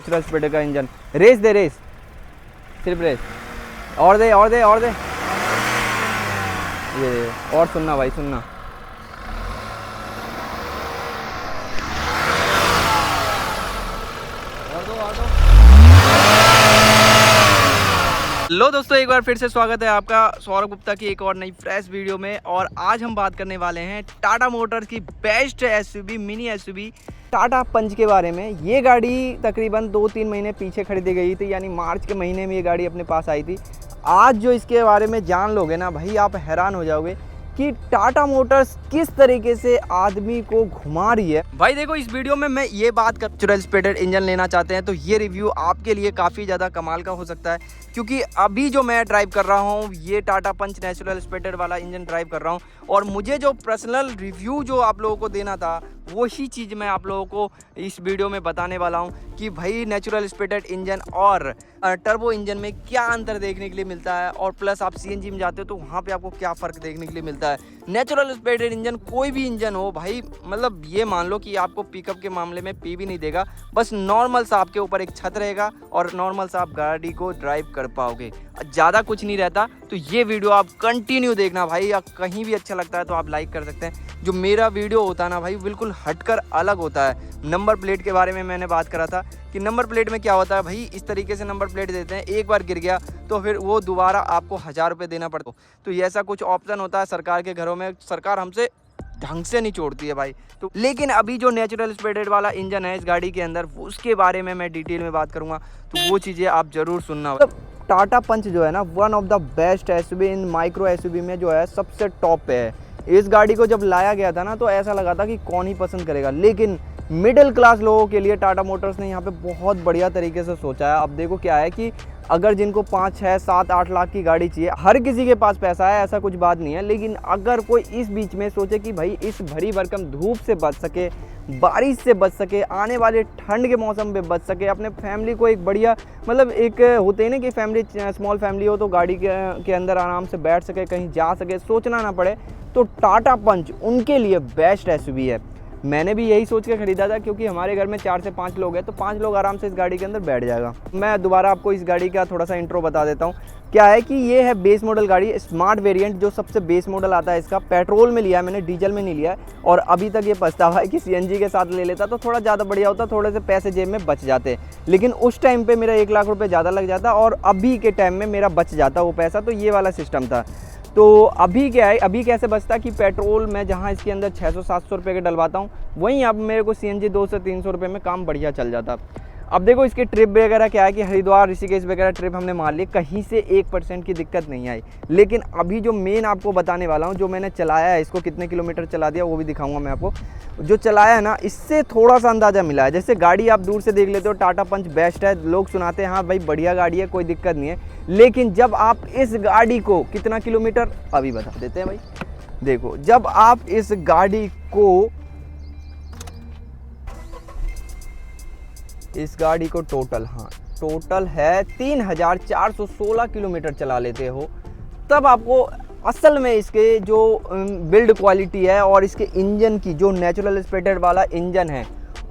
Natural speed का engine. Race दे, race, सिर्फ race. और दे, और दे, और दे। ये और सुनना भाई, सुनना। लो दोस्तों, एक बार फिर से स्वागत है आपका सौरभ गुप्ता की एक और नई फ्रेश वीडियो में। और आज हम बात करने वाले हैं टाटा मोटर्स की best SUV, mini SUV Tata Punch के बारे में। ये गाड़ी तकरीबन 2-3 महीने पीछे खरीदी गई थी, यानी मार्च के महीने में ये गाड़ी अपने पास आई थी। आज जो इसके बारे में जान लोगे ना भाई, आप हैरान हो जाओगे कि टाटा मोटर्स किस तरीके से आदमी को घुमा रही है। भाई देखो, इस वीडियो में मैं ये बात कर नेचुरल स्पीडेड इंजन लेना चाहते हैं तो ये रिव्यू आपके लिए काफ़ी ज़्यादा कमाल का हो सकता है, क्योंकि अभी जो मैं ड्राइव कर रहा हूँ ये टाटा पंच नेचुरल स्पीडेड वाला इंजन ड्राइव कर रहा हूँ। और मुझे जो पर्सनल रिव्यू जो आप लोगों को देना था वही चीज़ मैं आप लोगों को इस वीडियो में बताने वाला हूँ कि भाई नेचुरल स्पीडेड इंजन और टर्बो इंजन में क्या अंतर देखने के लिए मिलता है, और प्लस आप सीएनजी में जाते हो तो वहाँ पे आपको क्या फ़र्क देखने के लिए मिलता है। नेचुरल स्पीडेड इंजन कोई भी इंजन हो भाई, मतलब ये मान लो कि आपको पिकअप के मामले में पी भी नहीं देगा, बस नॉर्मल सा आपके ऊपर एक छत रहेगा और नॉर्मल सा आप गाड़ी को ड्राइव कर पाओगे, ज़्यादा कुछ नहीं रहता। तो ये वीडियो आप कंटिन्यू देखना भाई, या कहीं भी अच्छा लगता है तो आप लाइक कर सकते हैं। जो मेरा वीडियो होता है ना भाई, बिल्कुल हटकर अलग होता है। नंबर प्लेट के बारे में मैंने बात करा था कि नंबर प्लेट में क्या होता है भाई, इस तरीके से नंबर प्लेट देते हैं, एक बार गिर गया तो फिर वो दोबारा आपको 1000 रुपये देना पड़ता। तो ये ऐसा कुछ ऑप्शन होता है सरकार के घरों में, सरकार हमसे ढंग से नहीं छोड़ती है भाई। तो लेकिन अभी जो नेचुरल स्पीडेड वाला इंजन है इस गाड़ी के अंदर, उसके बारे में मैं डिटेल में बात करूँगा, तो वो चीज़ें आप ज़रूर सुनना। टाटा पंच जो है ना, one of the best SUV in micro SUV में जो है सबसे टॉप पे है। इस गाड़ी को जब लाया गया था ना तो ऐसा लगा था कि कौन ही पसंद करेगा, लेकिन मिडिल क्लास लोगों के लिए टाटा मोटर्स ने यहाँ पे बहुत बढ़िया तरीके से सोचा है। अब देखो क्या है कि अगर जिनको 5, 6, 7, 8 लाख की गाड़ी चाहिए, हर किसी के पास पैसा है, ऐसा कुछ बात नहीं है, लेकिन अगर कोई इस बीच में सोचे कि भाई इस भरी भरकम धूप से बच सके, बारिश से बच सके, आने वाले ठंड के मौसम में बच सके, अपने फैमिली को एक बढ़िया, मतलब एक होते हैं ना कि फैमिली स्मॉल फैमिली हो तो गाड़ी के अंदर आराम से बैठ सके, कहीं जा सके, सोचना ना पड़े, तो टाटा पंच उनके लिए बेस्ट एसयूवी है। मैंने भी यही सोच के ख़रीदा था, क्योंकि हमारे घर में 4 से 5 लोग हैं, तो 5 लोग आराम से इस गाड़ी के अंदर बैठ जाएगा। मैं दोबारा आपको इस गाड़ी का थोड़ा सा इंट्रो बता देता हूँ। क्या है कि ये है बेस मॉडल गाड़ी, स्मार्ट वेरिएंट, जो सबसे बेस मॉडल आता है इसका। पेट्रोल में लिया है मैंने, डीजल में नहीं लिया है। और अभी तक ये पछतावा है कि सीएनजी के साथ ले लेता तो थोड़ा ज़्यादा बढ़िया होता, थोड़े से पैसे जेब में बच जाते, लेकिन उस टाइम पर मेरा 1 लाख रुपये ज़्यादा लग जाता, और अभी के टाइम में मेरा बच जाता वो पैसा। तो ये वाला सिस्टम था। तो अभी क्या है, अभी कैसे बचता कि पेट्रोल में जहाँ इसके अंदर 600-700 रुपये के डलवाता हूँ, वहीं अब मेरे को सीएनजी 200 से 300 रुपये में काम बढ़िया चल जाता। अब देखो इसके ट्रिप वगैरह क्या है कि हरिद्वार, ऋषिकेश वगैरह ट्रिप हमने मार ली, कहीं से 1% की दिक्कत नहीं आई। लेकिन अभी जो मेन आपको बताने वाला हूँ, जो मैंने चलाया है, इसको कितने किलोमीटर चला दिया वो भी दिखाऊंगा मैं आपको। जो चलाया है ना, इससे थोड़ा सा अंदाज़ा मिला है। जैसे गाड़ी आप दूर से देख लेते हो, टाटा पंच बेस्ट है, लोग सुनाते हैं हाँ भाई बढ़िया गाड़ी है, कोई दिक्कत नहीं है, लेकिन जब आप इस गाड़ी को कितना किलोमीटर अभी बता देते हैं भाई। देखो, जब आप इस गाड़ी को टोटल है 3416 किलोमीटर चला लेते हो, तब आपको असल में इसके जो बिल्ड क्वालिटी है और इसके इंजन की, जो नेचुरल स्पीडेड वाला इंजन है,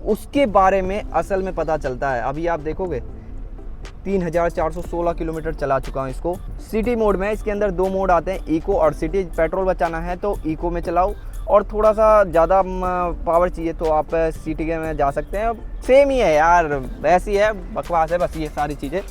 उसके बारे में असल में पता चलता है। अभी आप देखोगे 3416 किलोमीटर चला चुका हूँ इसको। सिटी मोड में इसके अंदर 2 मोड आते हैं, इको और सिटी। पेट्रोल बचाना है तो इको में चलाओ, और थोड़ा सा ज़्यादा पावर चाहिए तो आप सिटी में जा सकते हैं। सेम ही है यार, वैसी है, बकवास है, बस ये सारी चीज़ें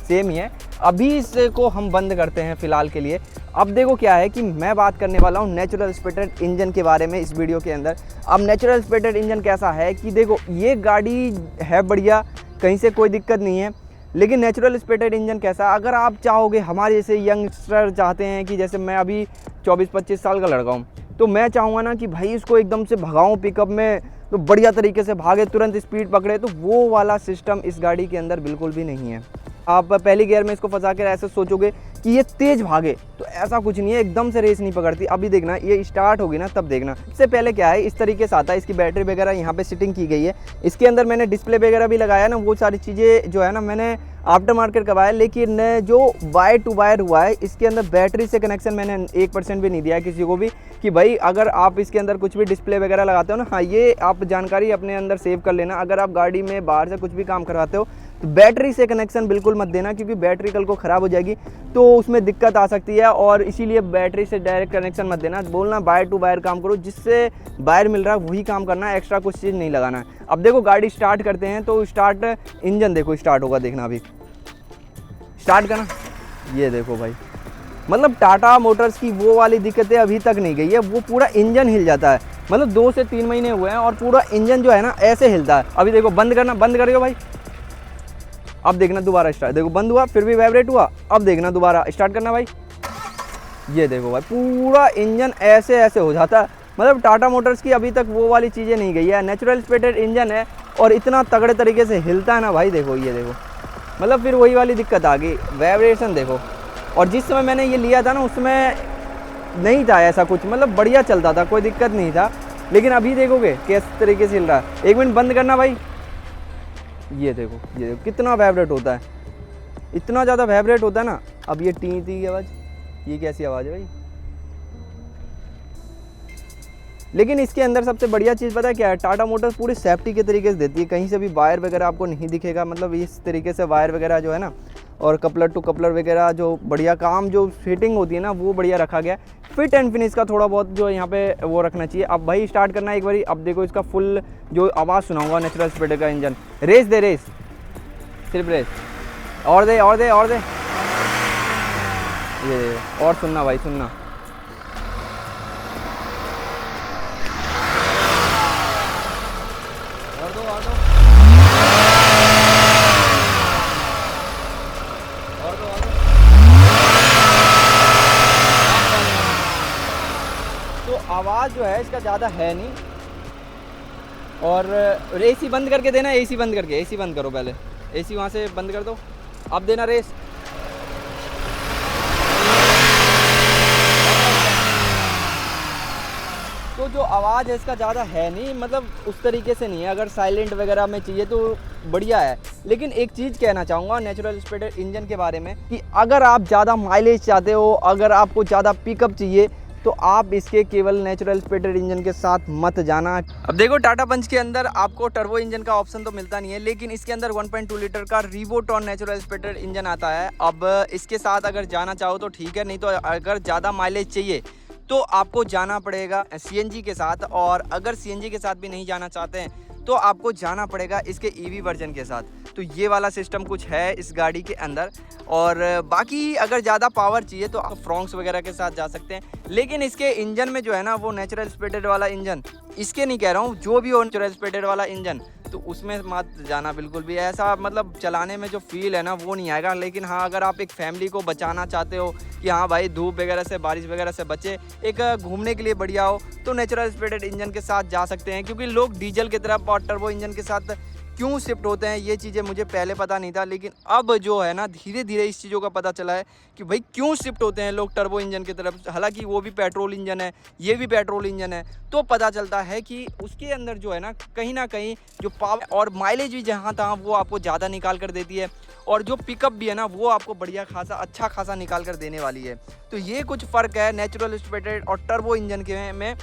सेम ही है। अभी इसको हम बंद करते हैं फ़िलहाल के लिए। अब देखो क्या है कि मैं बात करने वाला हूँ नेचुरल स्पीडेड इंजन के बारे में इस वीडियो के अंदर। अब नेचुरल स्पीडेड इंजन कैसा है कि देखो, ये गाड़ी है बढ़िया, कहीं से कोई दिक्कत नहीं है, लेकिन नेचुरल स्पीडेड इंजन कैसा, अगर आप चाहोगे, हमारे जैसे यंगस्टर चाहते हैं कि जैसे मैं अभी 24-25 साल का लड़का हूँ, तो मैं चाहूँगा ना कि भाई इसको एकदम से भगाऊँ पिकअप में, तो बढ़िया तरीके से भागे, तुरंत स्पीड पकड़े, तो वो वाला सिस्टम इस गाड़ी के अंदर बिल्कुल भी नहीं है। आप पहली गियर में इसको फंसा कर ऐसे सोचोगे कि ये तेज़ भागे, तो ऐसा कुछ नहीं है, एकदम से रेस नहीं पकड़ती। अभी देखना, ये स्टार्ट होगी ना तब देखना। इससे पहले क्या है, इस तरीके से आता है, इसकी बैटरी वगैरह यहाँ पे सेटिंग की गई है। इसके अंदर मैंने डिस्प्ले वगैरह भी लगाया ना, वो सारी चीज़ें जो है ना मैंने आफ्टर मार्केट करवाया। लेकिन जो वायर टू वायर हुआ है, इसके अंदर बैटरी से कनेक्शन मैंने 1% भी नहीं दिया है किसी को भी, कि भाई अगर आप इसके अंदर कुछ भी डिस्प्ले वगैरह लगाते हो ना, हाँ ये आप जानकारी अपने अंदर सेव कर लेना। अगर आप गाड़ी में बाहर से कुछ भी काम करवाते हो तो बैटरी से कनेक्शन बिल्कुल मत देना, क्योंकि बैटरी कल को ख़राब हो जाएगी तो उसमें दिक्कत आ सकती है। और इसीलिए बैटरी से डायरेक्ट कनेक्शन मत देना, बोलना वायर टू वायर काम करो, जिससे वायर मिल रहा है वही काम करना है, एक्स्ट्रा कुछ चीज़ नहीं लगाना है। अब देखो गाड़ी स्टार्ट करते हैं तो स्टार्ट, इंजन देखो स्टार्ट होगा, देखना अभी स्टार्ट करना, ये देखो भाई, मतलब टाटा मोटर्स की वो वाली दिक्कतें अभी तक नहीं गई है। वो पूरा इंजन हिल जाता है, मतलब 2 से 3 महीने हुए हैं और पूरा इंजन जो है ना ऐसे हिलता है। अभी देखो बंद करना, बंद करियो भाई, अब देखना दोबारा स्टार्ट, देखो बंद हुआ फिर भी वाइब्रेट हुआ, अब देखना दोबारा स्टार्ट करना भाई, ये देखो भाई पूरा इंजन ऐसे ऐसे हो जाता है। मतलब टाटा मोटर्स की अभी तक वो वाली चीज़ें नहीं गई है, नेचुरल एस्पिरेटेड इंजन है और इतना तगड़े तरीके से हिलता है ना भाई, देखो ये देखो, मतलब फिर वही वाली दिक्कत आ गई, वाइब्रेशन देखो। और जिस समय मैंने ये लिया था ना उसमें नहीं था ऐसा कुछ, मतलब बढ़िया चलता था, कोई दिक्कत नहीं था। लेकिन अभी देखोगे किस तरीके से हिल रहा है। 1 मिनट बंद करना भाई, ये देखो कितना वाइब्रेट होता है, इतना ज़्यादा वाइब्रेट होता है ना। अब ये टी टी की आवाज़, ये कैसी आवाज़ है भाई। लेकिन इसके अंदर सबसे बढ़िया चीज़ पता है क्या है, टाटा मोटर्स पूरी सेफ्टी के तरीके से देती है, कहीं से भी वायर वगैरह आपको नहीं दिखेगा, मतलब इस तरीके से वायर वगैरह जो है ना, और कपलर टू कपलर वगैरह जो बढ़िया काम जो फिटिंग होती है ना वो बढ़िया रखा गया है। फिट एंड फिनिश का थोड़ा बहुत जो यहाँ पे वो रखना चाहिए। अब भाई स्टार्ट करना है एक बारी, अब देखो इसका फुल जो आवाज़ सुनाऊंगा नेचुरल स्पीड का इंजन। रेस दे, रेस सिर्फ रेस, और दे और दे और दे, ये और सुनना भाई सुनना, और दो और दो और दो और दो। तो आवाज़ जो है इसका ज़्यादा है नहीं। और एसी बंद करके देना, एसी बंद करके, एसी बंद करो पहले, एसी वहाँ से बंद कर दो, अब देना रेस। तो जो आवाज़ है इसका ज़्यादा है नहीं, मतलब उस तरीके से नहीं है, अगर साइलेंट वगैरह में चाहिए तो बढ़िया है। लेकिन एक चीज़ कहना चाहूँगा नेचुरल एस्पिरेटेड इंजन के बारे में, कि अगर आप ज़्यादा माइलेज चाहते हो, अगर आपको ज़्यादा पिकअप चाहिए, तो आप इसके केवल नेचुरल एस्पिरेटेड इंजन के साथ मत जाना। अब देखो टाटा पंच के अंदर आपको टर्बो इंजन का ऑप्शन तो मिलता नहीं है, लेकिन इसके अंदर 1.2 लीटर का रिवोटॉन नेचुरल एस्पिरेटेड इंजन आता है। अब इसके साथ अगर जाना चाहो तो ठीक है, नहीं तो अगर ज़्यादा माइलेज चाहिए तो आपको जाना पड़ेगा सीएनजी के साथ। और अगर सीएनजी के साथ भी नहीं जाना चाहते हैं तो आपको जाना पड़ेगा इसके ईवी वर्जन के साथ। तो ये वाला सिस्टम कुछ है इस गाड़ी के अंदर। और बाकी अगर ज़्यादा पावर चाहिए तो आप फ्रॉन्क्स वगैरह के साथ जा सकते हैं, लेकिन इसके इंजन में जो है ना वो नेचुरल एस्पिरेटेड वाला इंजन, इसके नहीं कह रहा हूँ, जो भी हो नेचुरल एस्पिरेटेड वाला इंजन, तो उसमें मत जाना बिल्कुल भी। ऐसा मतलब चलाने में जो फील है ना वो नहीं आएगा। लेकिन हाँ, अगर आप एक फैमिली को बचाना चाहते हो कि हाँ भाई धूप वगैरह से, बारिश वगैरह से बचे, एक घूमने के लिए बढ़िया हो, तो नेचुरल एस्पिरेटेड इंजन के साथ जा सकते हैं। क्योंकि लोग डीजल की तरफ और टर्बो इंजन के साथ क्यों शिफ्ट होते हैं ये चीज़ें मुझे पहले पता नहीं था, लेकिन अब जो है ना धीरे धीरे इस चीज़ों का पता चला है कि भाई क्यों शिफ्ट होते हैं लोग टर्बो इंजन की तरफ। हालांकि वो भी पेट्रोल इंजन है, ये भी पेट्रोल इंजन है, तो पता चलता है कि उसके अंदर जो है ना कहीं जो पावर और माइलेज भी जहाँ तहाँ वो आपको ज़्यादा निकाल कर देती है, और जो पिकअप भी है ना वो आपको बढ़िया खासा अच्छा खासा निकाल कर देने वाली है। तो ये कुछ फ़र्क है नेचुरल एस्पिरेटेड और टर्बो इंजन के में,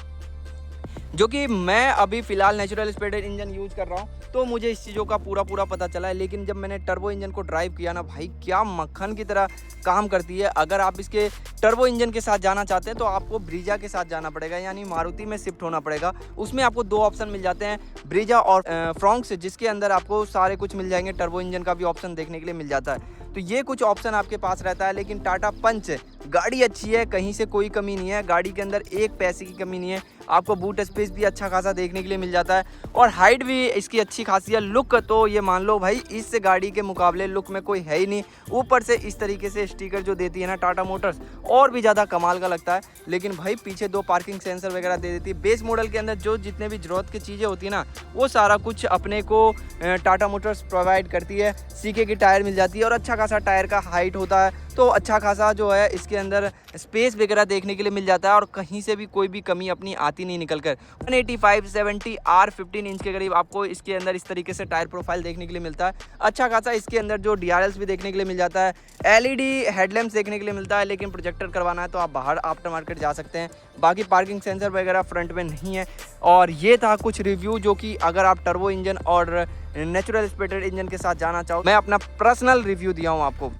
जो कि मैं अभी फ़िलहाल नेचुरल एस्पिरेटेड इंजन यूज़ कर रहा हूँ, तो मुझे इस चीज़ों का पूरा पता चला है। लेकिन जब मैंने टर्बो इंजन को ड्राइव किया ना भाई, क्या मक्खन की तरह काम करती है। अगर आप इसके टर्बो इंजन के साथ जाना चाहते हैं तो आपको ब्रीजा के साथ जाना पड़ेगा, यानी मारुति में शिफ्ट होना पड़ेगा। उसमें आपको 2 ऑप्शन मिल जाते हैं, ब्रीजा और फ्रॉन्क्स, जिसके अंदर आपको सारे कुछ मिल जाएंगे, टर्बो इंजन का भी ऑप्शन देखने के लिए मिल जाता है। तो ये कुछ ऑप्शन आपके पास रहता है। लेकिन टाटा पंच गाड़ी अच्छी है, कहीं से कोई कमी नहीं है, गाड़ी के अंदर एक पैसे की कमी नहीं है। आपको बूट स्पेस भी अच्छा खासा देखने के लिए मिल जाता है, और हाइट भी इसकी अच्छी खासी है। लुक तो ये मान लो भाई इस गाड़ी के मुकाबले लुक में कोई है ही नहीं। ऊपर से इस तरीके से स्टिकर जो देती है ना टाटा मोटर्स, और भी ज़्यादा कमाल का लगता है। लेकिन भाई पीछे 2 पार्किंग सेंसर वगैरह दे देती है। बेस मॉडल के अंदर जो जितने भी ज़रूरत की चीज़ें होती है ना वो सारा कुछ अपने को टाटा मोटर्स प्रोवाइड करती है। सीके की टायर मिल जाती है, और अच्छा खासा टायर का हाइट होता है, तो अच्छा खासा जो है इसके अंदर स्पेस वगैरह देखने के लिए मिल जाता है। और कहीं से भी कोई भी कमी अपनी आती नहीं निकल कर। 185/70 R15 इंच के करीब आपको इसके अंदर इस तरीके से टायर प्रोफाइल देखने के लिए मिलता है। अच्छा खासा इसके अंदर जो DRLs भी देखने के लिए मिल जाता है, LED हेडलैम्प्स देखने के लिए मिलता है। लेकिन प्रोजेक्टर करवाना है तो आप बाहर आफ्टर मार्केट जा सकते हैं। बाकी पार्किंग सेंसर वगैरह फ्रंट में नहीं है। और ये था कुछ रिव्यू, जो कि अगर आप टर्बो इंजन और नेचुरल स्पिरिटेड इंजन के साथ जाना चाहो, मैं अपना पर्सनल रिव्यू दिया हूँ आपको।